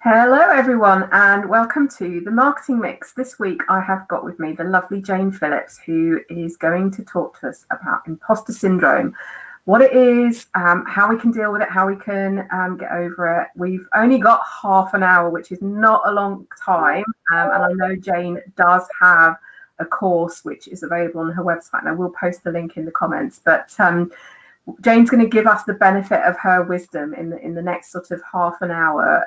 Hello, everyone, and welcome to the Marketing Mix. This week, I have got with me the lovely Jane Phillips, who is going to talk to us about imposter syndrome, what it is, how we can deal with it, how we can get over it. We've only got half an hour, which is not a long time, and I know Jane does have a course which is available on her website, and I will post the link in the comments. But Jane's going to give us the benefit of her wisdom in the next sort of half an hour.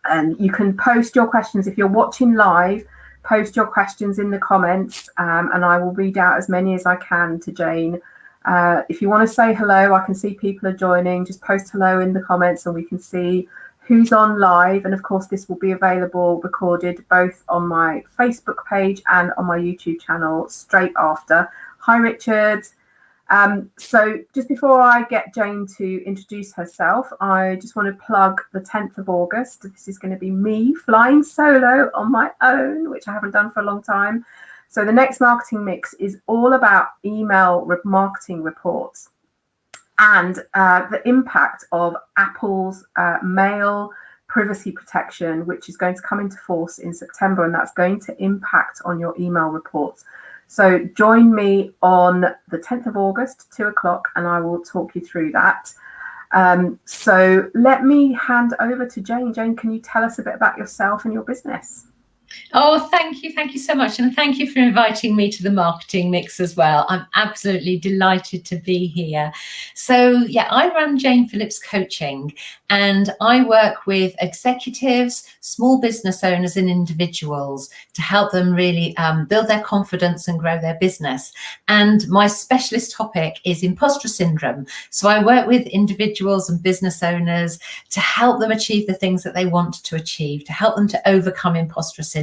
And you can post your questions if you're watching live. Post your questions in the comments, and I will read out as many as I can to Jane. If you want to say hello, I can see people are joining. Just post hello in the comments, and we can see who's on live. And of course, this will be available recorded both on my Facebook page and on my YouTube channel straight after. Hi, Richard. So just before I get Jane to introduce herself, I just want to plug the 10th of August. This is going to be me flying solo on my own, which I haven't done for a long time. So the next Marketing Mix is all about email marketing reports and the impact of Apple's mail privacy protection, which is going to come into force in September, and that's going to impact on your email reports. So join me on the 10th of August, 2:00, and I will talk you through that. So let me hand over to Jane. Jane, can you tell us a bit about yourself and your business? Oh, thank you. Thank you so much. And thank you for inviting me to the Marketing Mix as well. I'm absolutely delighted to be here. So yeah, I run Jane Phillips Coaching, and I work with executives, small business owners and individuals to help them really build their confidence and grow their business. And my specialist topic is imposter syndrome. So I work with individuals and business owners to help them achieve the things that they want to achieve, to help them to overcome imposter syndrome,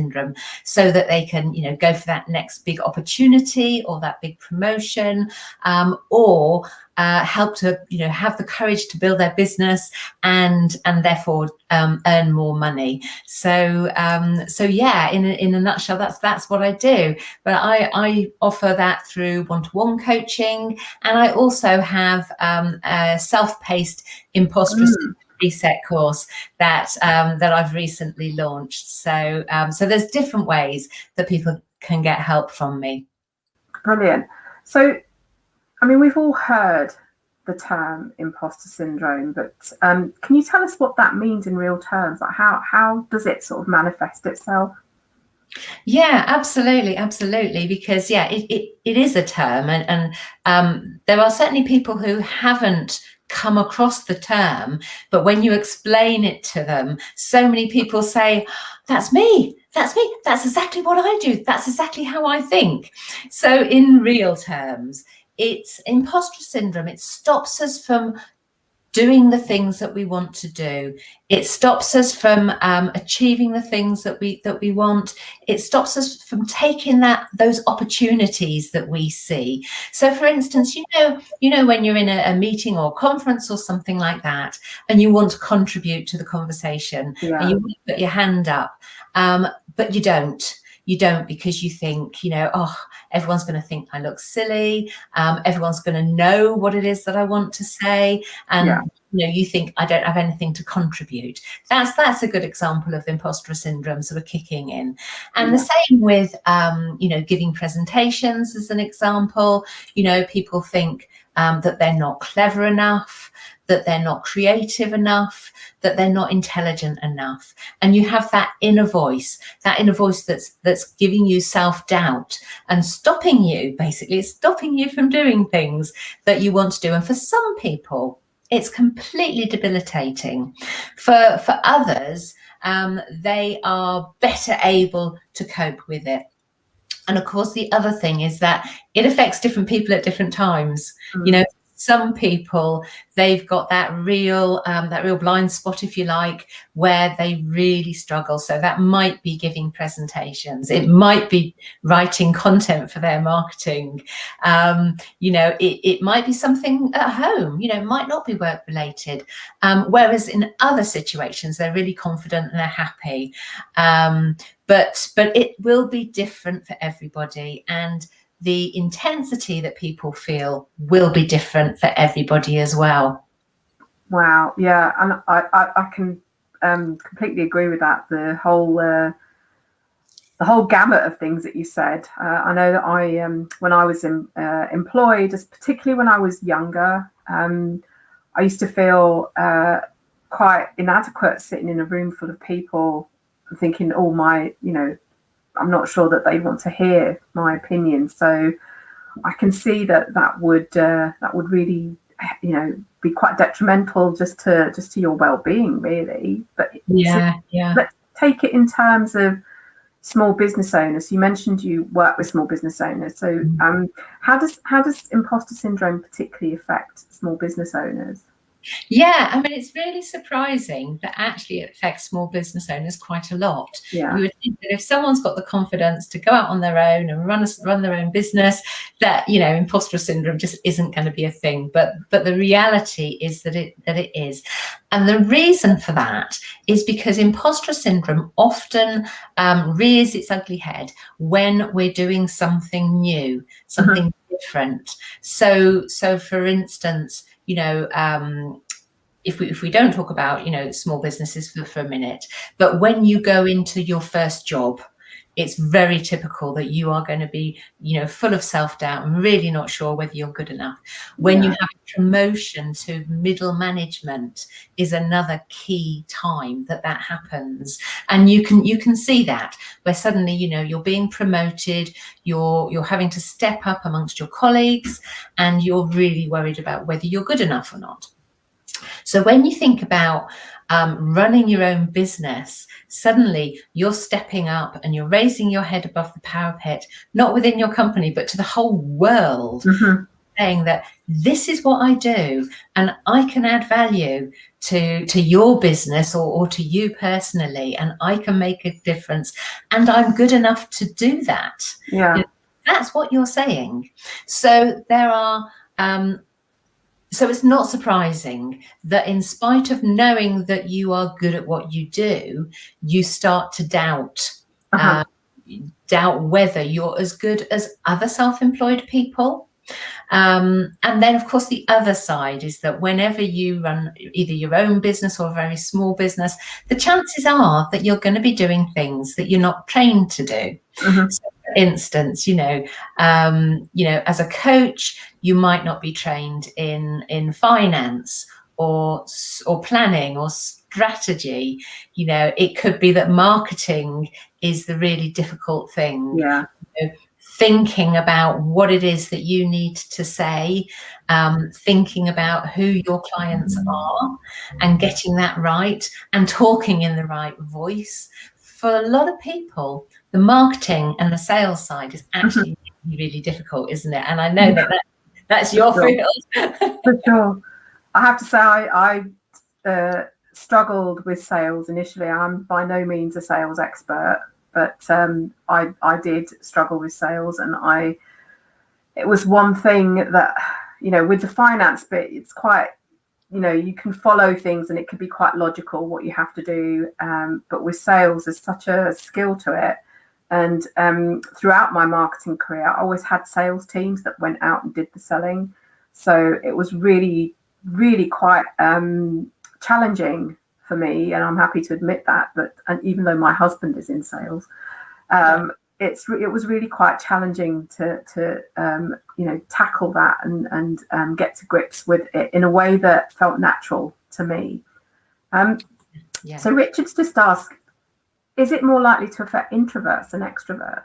so that they can, go for that next big opportunity or that big promotion, or help to, have the courage to build their business and therefore earn more money. So yeah, in a nutshell, that's what I do. But I offer that through one-to-one coaching, and I also have a self-paced imposter reset course that I've recently launched. So there's different ways that people can get help from me. Brilliant. So, I mean, we've all heard the term imposter syndrome, but can you tell us what that means in real terms? Like how does it sort of manifest itself? Yeah, absolutely. Because it is a term, and there are certainly people who haven't come across the term, but when you explain it to them, so many people say, that's me, that's exactly what I do, that's exactly how I think. So in real terms, it's imposter syndrome. It stops us from doing the things that we want to do. It stops us from achieving the things that we want. It stops us from taking those opportunities that we see. So, for instance, when you're in a meeting or conference or something like that, and you want to contribute to the conversation, and you want to put your hand up, but you don't. You don't, because you think, everyone's going to think I look silly. Everyone's going to know what it is that I want to say. And, you think I don't have anything to contribute. That's a good example of imposter syndrome sort of kicking in. And the same with, giving presentations as an example. People think that they're not clever enough, that they're not creative enough, that they're not intelligent enough. And you have that inner voice that's giving you self-doubt and stopping you from doing things that you want to do. And for some people, it's completely debilitating. For others, they are better able to cope with it. And of course, the other thing is that it affects different people at different times. Some people, they've got that real blind spot, if you like, where they really struggle. So that might be giving presentations. It might be writing content for their marketing. It might be something at home. It might not be work related. Whereas in other situations, they're really confident and they're happy. But it will be different for everybody, and the intensity that people feel will be different for everybody as well. Wow. Yeah. And I can completely agree with that. The whole gamut of things that you said. I know that when I was employed, particularly when I was younger, I used to feel quite inadequate sitting in a room full of people and thinking, oh, I'm not sure that they want to hear my opinion. So I can see that would really, be quite detrimental just to your well-being, really. But let's take it in terms of small business owners. You mentioned you work with small business owners. So how does imposter syndrome particularly affect small business owners? Yeah, I mean, it's really surprising that actually it affects small business owners quite a lot. Yeah. You would think that if someone's got the confidence to go out on their own and run their own business, that, imposter syndrome just isn't going to be a thing. But the reality is that it is. And the reason for that is because imposter syndrome often rears its ugly head when we're doing something new, something different. So for instance, if we don't talk about, small businesses for a minute, but when you go into your first job, it's very typical that you are going to be, full of self-doubt and really not sure whether you're good enough. When you have a promotion to middle management is another key time that happens. And you can see that where suddenly, you're being promoted, you're having to step up amongst your colleagues, and you're really worried about whether you're good enough or not. So when you think about running your own business, suddenly you're stepping up and you're raising your head above the parapet, not within your company, but to the whole world, saying that this is what I do and I can add value to your business or to you personally, and I can make a difference, and I'm good enough to do that. Yeah. That's what you're saying. So there are so it's not surprising that in spite of knowing that you are good at what you do, you start to doubt whether you're as good as other self-employed people. And then, of course, the other side is that whenever you run either your own business or a very small business, the chances are that you're going to be doing things that you're not trained to do. So, for instance, as a coach, you might not be trained in finance or planning or strategy. It could be that marketing is the really difficult thing. Yeah. Thinking about what it is that you need to say, thinking about who your clients are and getting that right and talking in the right voice. For a lot of people, the marketing and the sales side is actually really difficult, isn't it? And I know that's your field. For sure. I have to say I struggled with sales initially. I'm by no means a sales expert, but I did struggle with sales, and it was one thing that, with the finance bit, it's quite, you can follow things and it can be quite logical what you have to do. But with sales, there's such a skill to it. And throughout my marketing career, I always had sales teams that went out and did the selling. So it was really, really quite challenging for me, and I'm happy to admit that. And even though my husband is in sales, it was really quite challenging to tackle that and get to grips with it in a way that felt natural to me. So Richard's just asked, is it more likely to affect introverts than extroverts?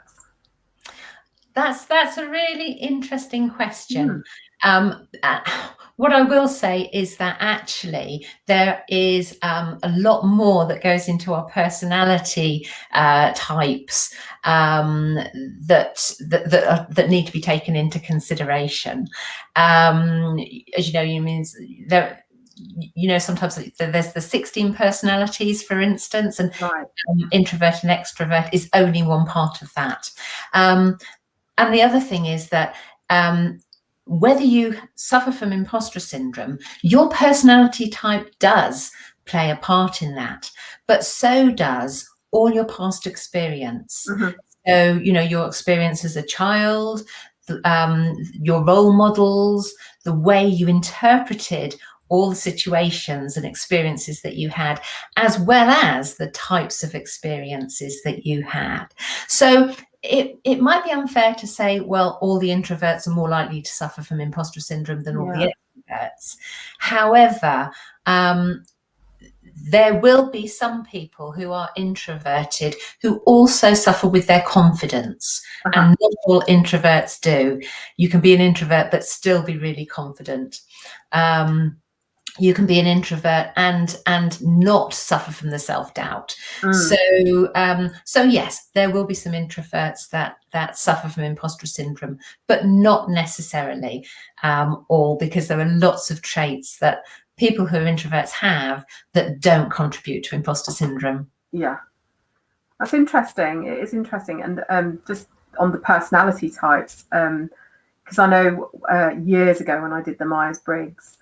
That's a really interesting question. What I will say is that actually there is a lot more that goes into our personality types that need to be taken into consideration. As you know, sometimes there's the 16 personalities, for instance, and introvert and extrovert is only one part of that. And the other thing is that whether you suffer from imposter syndrome, your personality type does play a part in that, but so does all your past experience. So, your experience as a child, your role models, the way you interpreted all the situations and experiences that you had, as well as the types of experiences that you had. So it might be unfair to say, well, all the introverts are more likely to suffer from imposter syndrome than all the extroverts. However, there will be some people who are introverted who also suffer with their confidence. And not all introverts do. You can be an introvert but still be really confident. You can be an introvert and not suffer from the self-doubt. So yes, there will be some introverts that suffer from imposter syndrome, but not necessarily all, because there are lots of traits that people who are introverts have that don't contribute to imposter syndrome. Yeah, that's interesting. It is interesting. And just on the personality types, because I know years ago when I did the Myers-Briggs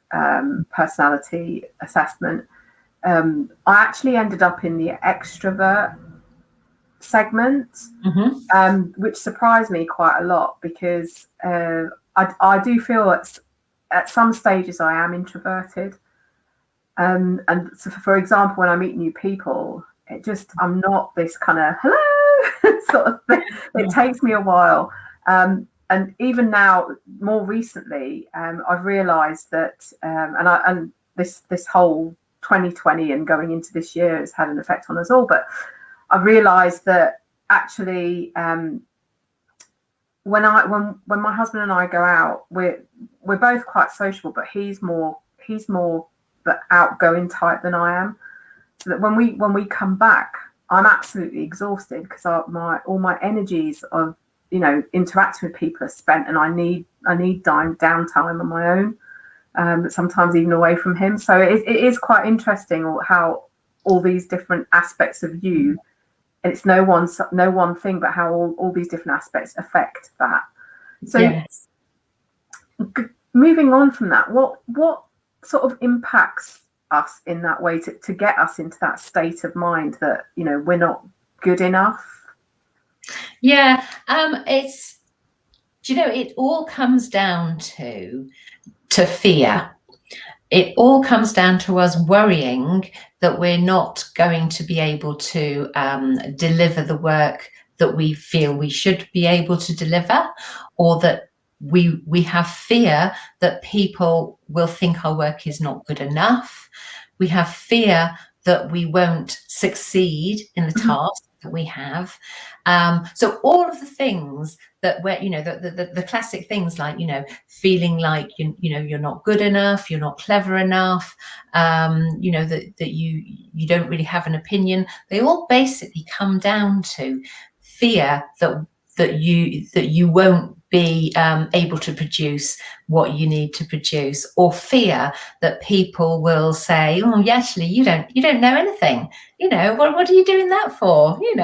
personality assessment, I actually ended up in the extrovert segment, which surprised me quite a lot, because I do feel at some stages I am introverted. And so, for example, when I meet new people, I'm not this kind of hello sort of thing. It takes me a while. And even now, more recently, I've realised that, and this whole 2020 and going into this year has had an effect on us all. But I realised that actually, when my husband and I go out, we're both quite sociable, but he's more the outgoing type than I am. So that when we come back, I'm absolutely exhausted, because all my energies of interacting with people are spent, and I need downtime on my own, but sometimes even away from him. So it is quite interesting how all these different aspects of you, and it's no one thing, but how all these different aspects affect that. So yes. Moving on from that, what sort of impacts us in that way to get us into that state of mind that we're not good enough? Yeah, it all comes down to fear. It all comes down to us worrying that we're not going to be able to deliver the work that we feel we should be able to deliver, or that we have fear that people will think our work is not good enough. We have fear that we won't succeed in the task that we have. So all of the things that we're, the classic things like, feeling like, you're not good enough, you're not clever enough, that you don't really have an opinion. They all basically come down to fear that you won't be able to produce what you need to produce, or fear that people will say, oh, actually, you don't know anything. What are you doing that for? You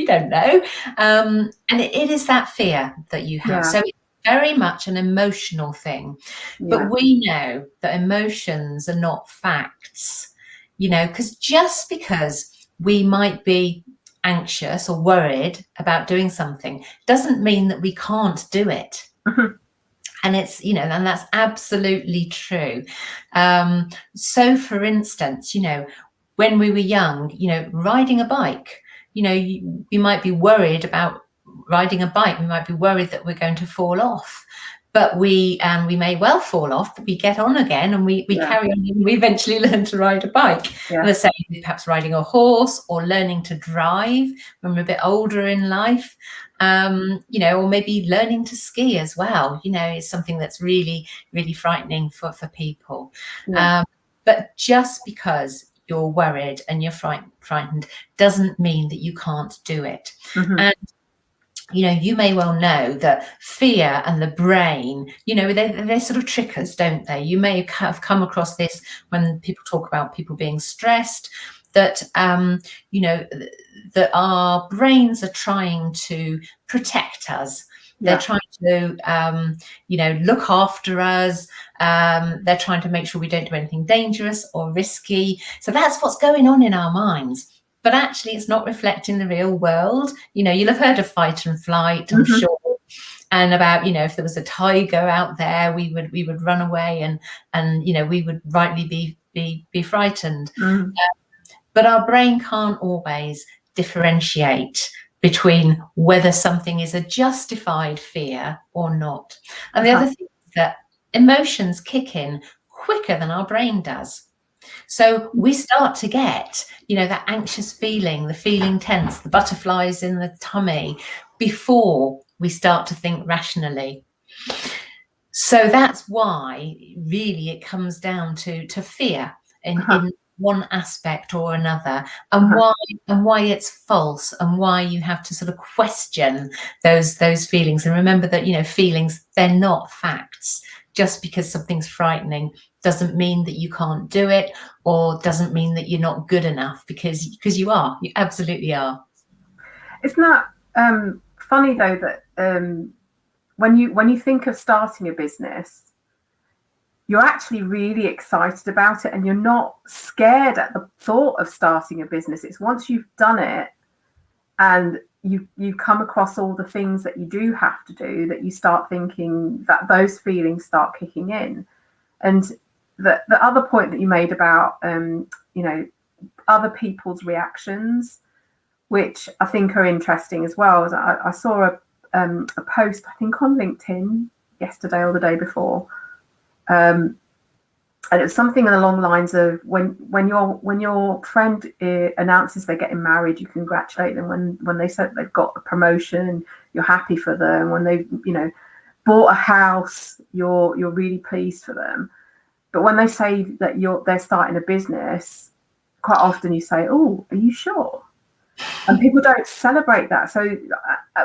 don't know. And it is that fear that you have. Yeah. So it's very much an emotional thing. Yeah. But we know that emotions are not facts, because just because we might be anxious or worried about doing something doesn't mean that we can't do it. And it's, and that's absolutely true. So for instance, when we were young, riding a bike, we might be worried about riding a bike. We might be worried that we're going to fall off, but we may well fall off, but we get on again, and we carry on, and we eventually learn to ride a bike. Yeah. And the same with perhaps riding a horse, or learning to drive when we're a bit older in life, or maybe learning to ski as well. Is something that's really, really frightening for people. Yeah. But just because you're worried and you're frightened doesn't mean that you can't do it. And you may well know that fear and the brain, they're sort of trickers, don't they? You may have come across this when people talk about people being stressed, that, that our brains are trying to protect us. They're trying to, look after us. They're trying to make sure we don't do anything dangerous or risky. So that's what's going on in our minds. But actually, it's not reflecting the real world. You'll have heard of fight and flight, I'm sure. and about, if there was a tiger out there, we would run away, and we would rightly be frightened. But our brain can't always differentiate between whether something is a justified fear or not. And the other thing is that emotions kick in quicker than our brain does. So we start to get, that anxious feeling, the feeling tense, the butterflies in the tummy, before we start to think rationally. So that's why really it comes down to fear in one aspect or another, and why it's false, and why you have to sort of question those feelings. And remember that, feelings, they're not facts. Just because something's frightening doesn't mean that you can't do it, or doesn't mean that you're not good enough, because you are. You absolutely are. Isn't that funny though, that when you think of starting a business, you're actually really excited about it, and you're not scared at the thought of starting a business. It's once you've done it and you come across all the things that you do have to do, that you start thinking that those feelings start kicking in. And the other point that you made about other people's reactions, which I think are interesting as well, is I saw a post, I think on LinkedIn yesterday or the day before, and it was something along the lines of when your friend announces they're getting married, you congratulate them. When they said they've got a promotion, you're happy for them. When they've bought a house, you're really pleased for them. But when they say that they're starting a business, quite often you say, "Oh, are you sure?" And people don't celebrate that. So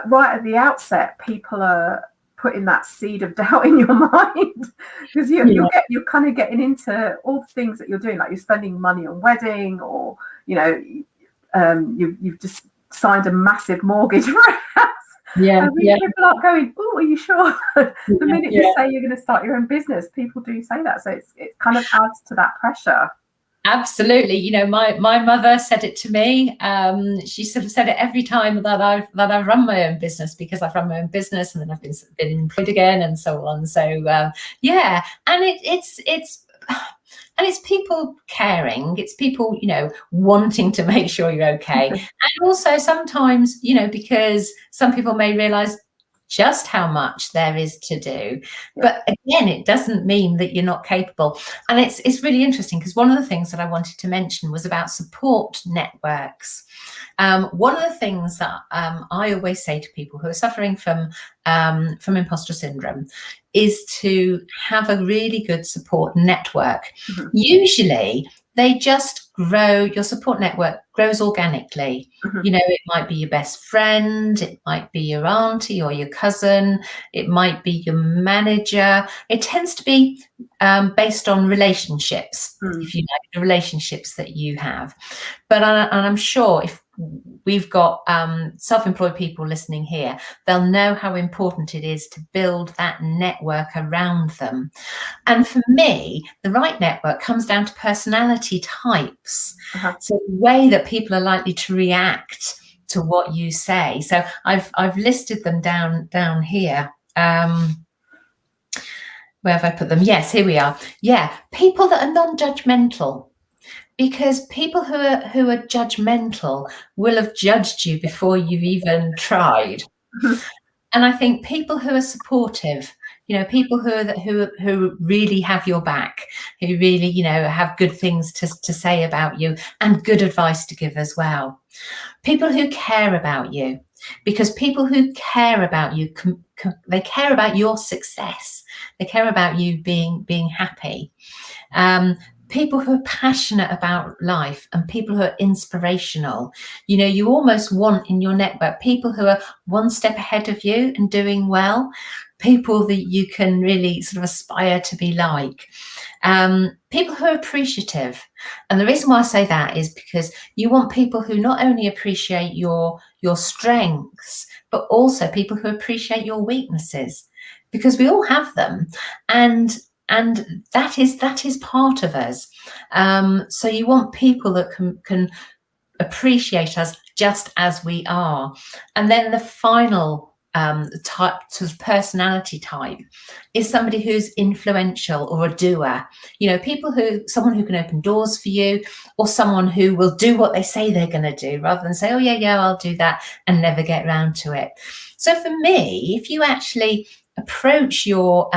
right at the outset, people are putting that seed of doubt in your mind, because you're kind of getting into all the things that you're doing, like you're spending money on wedding, or you've just signed a massive mortgage for a house. And people are going, "Oh, are you sure?" The minute you say you're going to start your own business, people do say that. So it kind of adds to that pressure. Absolutely. My mother said it to me. She sort of said it every time that I've run my own business, because I've run my own business and then I've been employed again, and so on. So and it's people caring. It's people, wanting to make sure you're okay. And also sometimes, because some people may realize just how much there is to do. But again, it doesn't mean that you're not capable. And it's really interesting, because one of the things that I wanted to mention was about support networks. One of the things that I always say to people who are suffering from imposter syndrome is to have a really good support network. Usually they just grow. Your support network grows organically. It might be your best friend, it might be your auntie or your cousin, it might be your manager. It tends to be based on relationships, if you like, the relationships that you have. But and I'm sure if we've got self-employed people listening here, they'll know how important it is to build that network around them. And for me, the right network comes down to personality types. So the way that people are likely to react to what you say. So I've listed them down here. Where have I put them? Yes, here we are. Yeah, people that are non-judgmental. Because people who are judgmental will have judged you before you've even tried. And I think people who are supportive, people who really have your back, who really, have good things to say about you and good advice to give as well. People who care about you, because people who care about you, they care about your success. They care about you being happy. People who are passionate about life, and people who are inspirational. You almost want in your network people who are one step ahead of you and doing well, people that you can really sort of aspire to be like. People who are appreciative. And the reason why I say that is because you want people who not only appreciate your strengths, but also people who appreciate your weaknesses, because we all have them. And that is part of us. So you want people that can appreciate us just as we are. And then the final type, sort of personality type, is somebody who's influential or a doer. Someone who can open doors for you, or someone who will do what they say they're going to do, rather than say, oh yeah, I'll do that, and never get around to it. So for me, if you actually approach your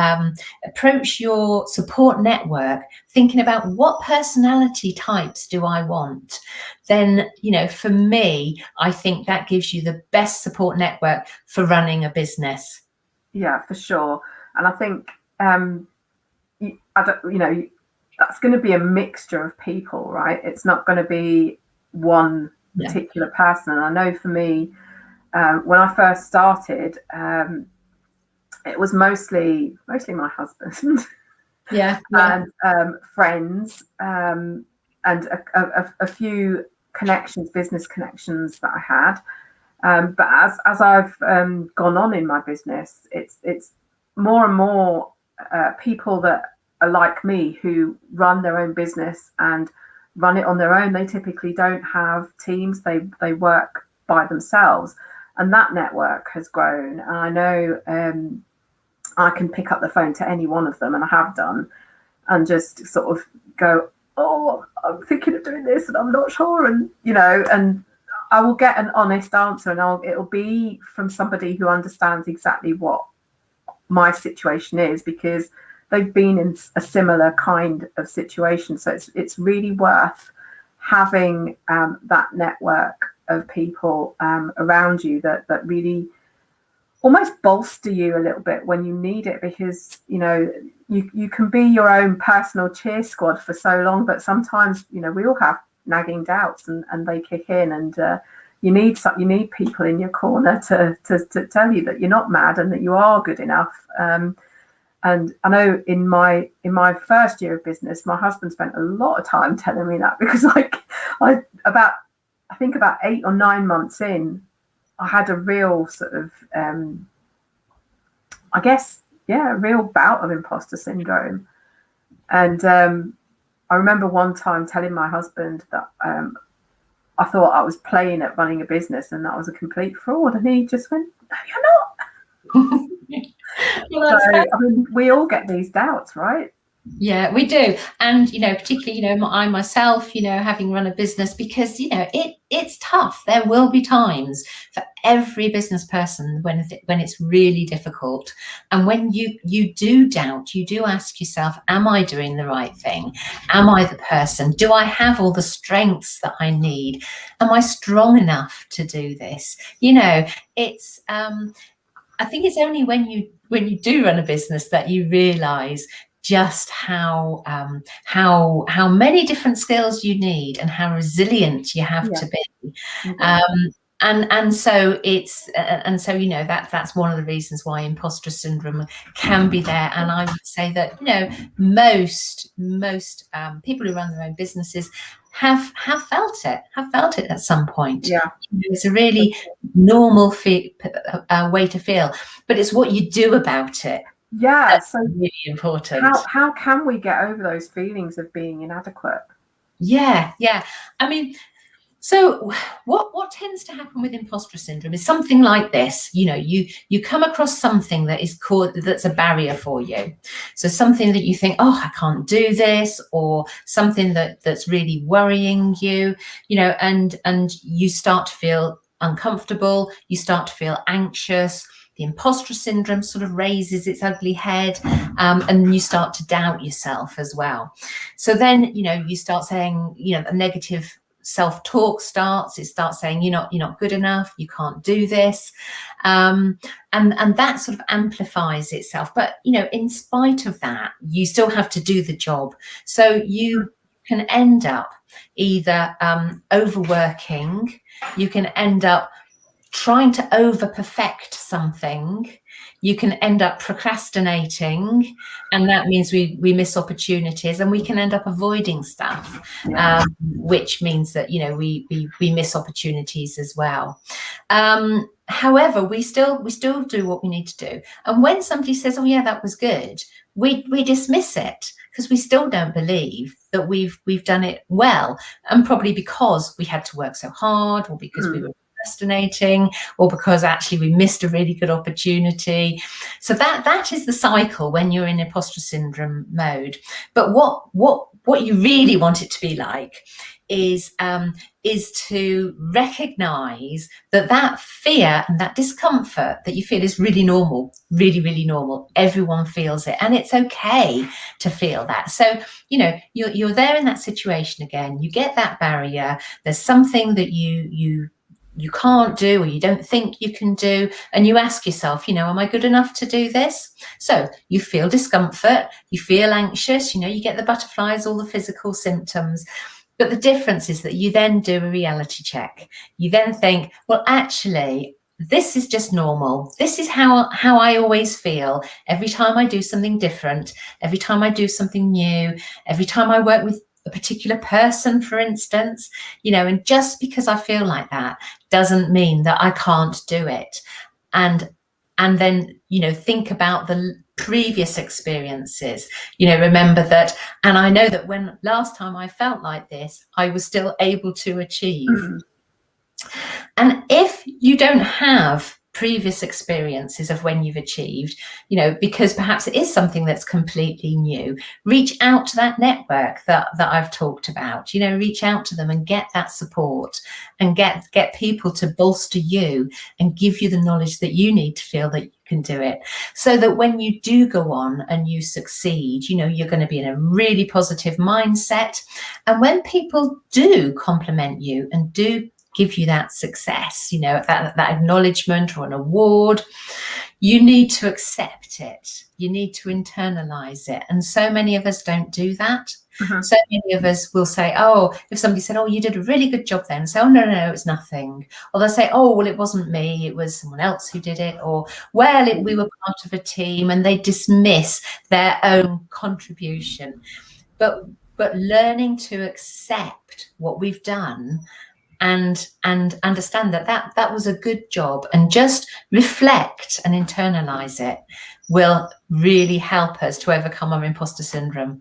support network thinking about what personality types do I want, then for me, I think that gives you the best support network for running a business. Yeah, for sure. And I think that's going to be a mixture of people, right? It's not going to be one particular person. And I know for me, when I first started, it was mostly my husband, and friends, and a few connections, business connections that I had. But as I've gone on in my business, it's more and more people that are like me, who run their own business and run it on their own. They typically don't have teams. They work by themselves, and that network has grown. And I know I can pick up the phone to any one of them, and I have done, and just sort of go, oh, I'm thinking of doing this and I'm not sure, and and I will get an honest answer, and it'll be from somebody who understands exactly what my situation is, because they've been in a similar kind of situation. So it's really worth having that network of people around you that really almost bolster you a little bit when you need it, because you can be your own personal cheer squad for so long, but sometimes we all have nagging doubts, and they kick in, and you need people in your corner to tell you that you're not mad and that you are good enough. And I know in my first year of business, my husband spent a lot of time telling me that, because I think about 8 or 9 months in, I had a real sort of a real bout of imposter syndrome. And I remember one time telling my husband that I thought I was playing at running a business and that I was a complete fraud, and he just went, no, you're not. Well, so, we all get these doubts, right? Yeah, we do. And particularly I myself, having run a business, because it's tough. There will be times for every business person when it's really difficult, and when you do doubt, you do ask yourself, am I doing the right thing? Am I the person? Do I have all the strengths that I need? Am I strong enough to do this? It's I think it's only when you do run a business that you realize just how many different skills you need, and how resilient you have to be. And so that's one of the reasons why imposter syndrome can be there. And I would say that most people who run their own businesses have felt it at some point. It's a really normal way to feel, but it's what you do about it. That's really important. How can we get over those feelings of being inadequate? I mean, so what tends to happen with imposter syndrome is something like this. You come across something that's a barrier for you. So something that you think, oh, I can't do this, or something that's really worrying you, and you start to feel uncomfortable, you start to feel anxious. The imposter syndrome sort of raises its ugly head, and you start to doubt yourself as well. So then, you start saying, a negative self-talk starts. It starts saying, you're not good enough, you can't do this. And that sort of amplifies itself. But, in spite of that, you still have to do the job. So you can end up either overworking, you can end up trying to over perfect something, you can end up procrastinating, and that means we miss opportunities, and we can end up avoiding stuff, which means that we miss opportunities as well. However, we still do what we need to do, and when somebody says, oh yeah, that was good, we dismiss it, because we still don't believe that we've done it well, and probably because we had to work so hard, or because we were procrastinating, or because actually we missed a really good opportunity. So that is the cycle when you're in imposter syndrome mode. But what you really want it to be like is to recognize that fear and that discomfort that you feel is really normal, really, really normal. Everyone feels it, and it's okay to feel that. So, you're there in that situation again. You get that barrier. There's something that you can't do, or you don't think you can do, and you ask yourself, am I good enough to do this? So you feel discomfort, you feel anxious, you get the butterflies, all the physical symptoms. But the difference is that you then do a reality check. You then think, well, actually, this is just normal. This is how I always feel every time I do something different, every time I do something new, every time I work with a particular person, for instance, and just because I feel like that doesn't mean that I can't do it. And then, think about the previous experiences, remember that. And I know that when last time I felt like this, I was still able to achieve. And if you don't have previous experiences of when you've achieved, because perhaps it is something that's completely new, reach out to that network that I've talked about, reach out to them and get that support, and get people to bolster you and give you the knowledge that you need to feel that you can do it, so that when you do go on and you succeed, you're going to be in a really positive mindset. And when people do compliment you and do give you that success, that acknowledgement or an award, you need to accept it. You need to internalize it. And so many of us don't do that. So many of us will say, oh, if somebody said, oh, you did a really good job then, say, oh, no, it's nothing. Or they'll say, oh, well, it wasn't me, it was someone else who did it. Or, well, we were part of a team, and they dismiss their own contribution. But learning to accept what we've done and understand that was a good job, and just reflect and internalize it, will really help us to overcome our imposter syndrome.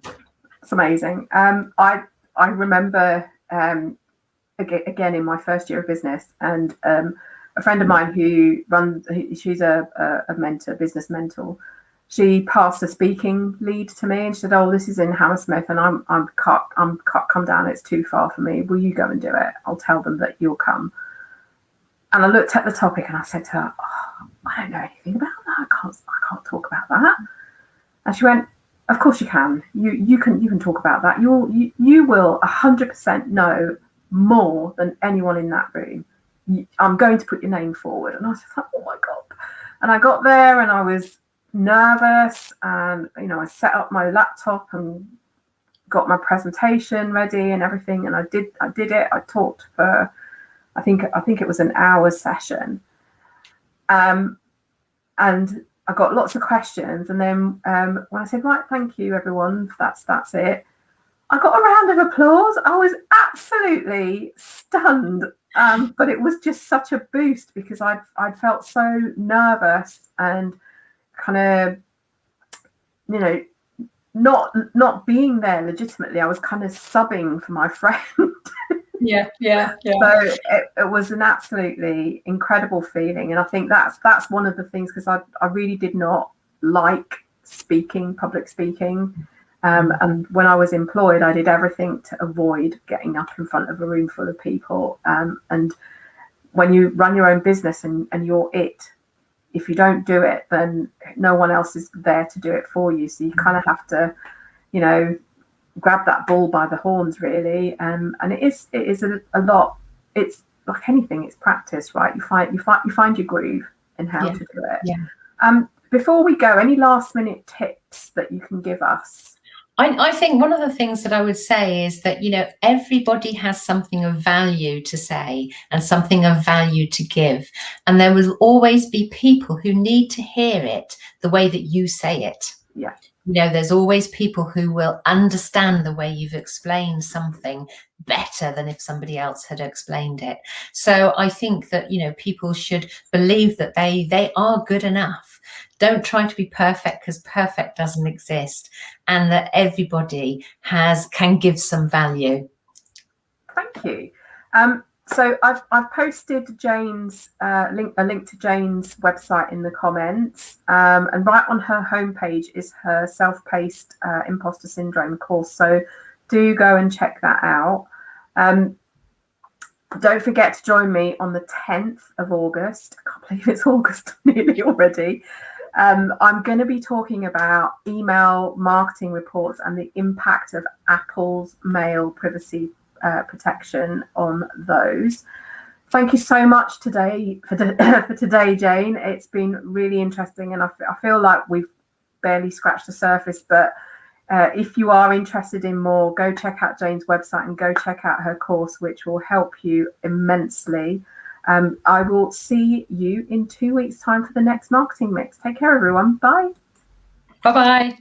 It's amazing. I remember again in my first year of business, and a friend of mine she's a mentor, business mentor. She passed a speaking lead to me, and she said, "Oh, this is in Hammersmith, and I'm come down. It's too far for me. Will you go and do it? I'll tell them that you'll come." And I looked at the topic, and I said to her, "Oh, I don't know anything about that. I can't talk about that." And she went, "Of course you can. You can talk about that. You will 100% know more than anyone in that room. I'm going to put your name forward." And I was like, "Oh my God!" And I got there, and I was nervous, and I set up my laptop and got my presentation ready and everything, and I did it. I talked for I think it was an hour session, and I got lots of questions, and then when I said, "Right, thank you everyone, that's it," I got a round of applause. I was absolutely stunned, but it was just such a boost, because I'd felt so nervous and kind of, not being there legitimately. I was kind of subbing for my friend. Yeah. So it was an absolutely incredible feeling, and I think that's one of the things, because I really did not like public speaking, and when I was employed, I did everything to avoid getting up in front of a room full of people. And when you run your own business and you're if you don't do it, then no one else is there to do it for you. So you kind of have to, grab that bull by the horns, really. And it is a lot. It's like anything, it's practice, right? You find your groove in how to do it. Yeah. Before we go, any last minute tips that you can give us? I think one of the things that I would say is that, everybody has something of value to say and something of value to give. And there will always be people who need to hear it the way that you say it. Yeah. There's always people who will understand the way you've explained something better than if somebody else had explained it. So I think that, people should believe that they are good enough. Don't try to be perfect, because perfect doesn't exist, and that everybody can give some value. Thank you. So I've posted Jane's a link to Jane's website in the comments, and right on her homepage is her self-paced imposter syndrome course. So do go and check that out. Don't forget to join me on the 10th of August. I can't believe it's August nearly already. I'm going to be talking about email marketing reports and the impact of Apple's mail privacy protection on those. Thank you so much today for today, Jane. It's been really interesting, and I feel like we've barely scratched the surface. But if you are interested in more, go check out Jane's website and go check out her course, which will help you immensely. I will see you in 2 weeks' time for the next marketing mix. Take care, everyone. Bye. Bye-bye.